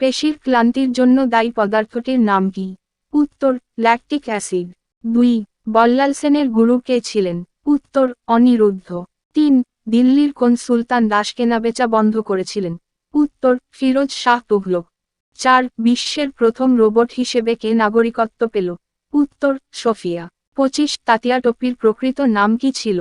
পেশির ক্লান্তির জন্য দায়ী পদার্থটির নাম কি? উত্তর, ল্যাকটিক অ্যাসিড। 2. বল্লাল সেনের গুরু কে ছিলেন? উত্তর, অনিরুদ্ধ। 3. দিল্লির কোন সুলতান দাস কেনাবেচা বন্ধ করেছিলেন? উত্তর, ফিরোজ শাহ তুঘলক। 4. বিশ্বের প্রথম রোবট হিসেবে কে নাগরিকত্ব পেল? উত্তর, সোফিয়া। 25. তাতিয়া টোপির প্রকৃত নাম কি ছিল?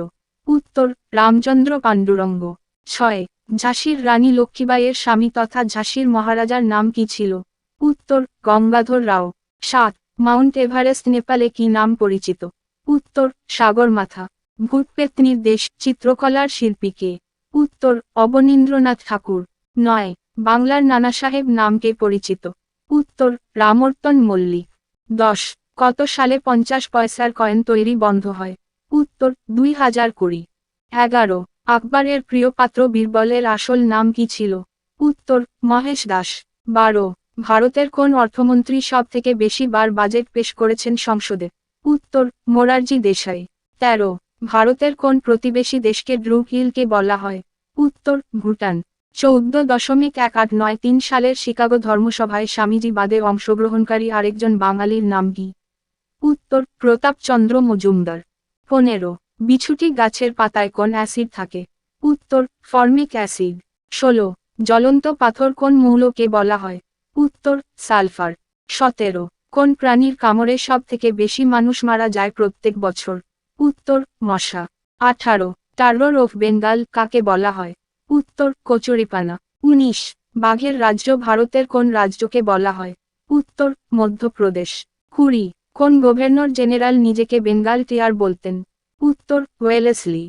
উত্তর, রামচন্দ্র পাণ্ডুরঙ্গ। 6. ঝাঁসির রানী লক্ষ্মীবাইয়ের স্বামী তথা ঝাঁসির মহারাজার নাম কি ছিল? উত্তর, গঙ্গাধর রাও। 7. মাউন্ট এভারেস্ট নেপালে কি নাম পরিচিত? উত্তর, সাগরমাথা। ভূতপেত্নীর দেশ চিত্রকলার শিল্পী কে? উত্তর, অবনীন্দ্রনাথ ঠাকুর। 9. বাংলার নানা সাহেব নামকে পরিচিত? উত্তর, রামর্তন মল্লিক। 10. কত সালে 50 পয়সার কয়েন তৈরি বন্ধ হয়? উত্তর, 2020। 11. আকবরের প্রিয় পাত্র বীরবলের আসল নাম কি ছিল? উত্তর, মহেশ দাস। 12. ভারতের কোন অর্থমন্ত্রী সব থেকে বেশি বার বাজেট পেশ করেছেন সংসদে? উত্তর, মোরারজি দেশাই। 13. ভারতের কোন প্রতিবেশী দেশকে ব্লু হিলকে বলা হয়? উত্তর, ভুটান। 14.1893 সালের শিকাগো ধর্মসভায় স্বামীজি বাদে অংশগ্রহণকারী আরেকজন বাঙালির নাম কি? উত্তর, প্রতাপচন্দ্র মজুমদার। 15. বিছুটি গাছের পাতায় কোন অ্যাসিড থাকে? উত্তর, ফর্মিক অ্যাসিড। 16. জ্বলন্ত পাথর কোন মৌলকে বলা হয়? উত্তর, সালফার। 17. কোন প্রাণীর কামড়ে সব থেকে বেশি মানুষ মারা যায় প্রত্যেক বছর? উত্তর, মশা। 18. টার্রর অফ বেঙ্গল কাকে বলা হয়? উত্তর, কচুরিপানা। 19. বাঘের রাজ্য ভারতের কোন রাজ্যকে বলা হয়? উত্তর, মধ্যপ্রদেশ। 20. কোন গভর্নর জেনারেল নিজেকে বেঙ্গল টিয়ার বলতেন? উত্তর, ওয়েলেসলি।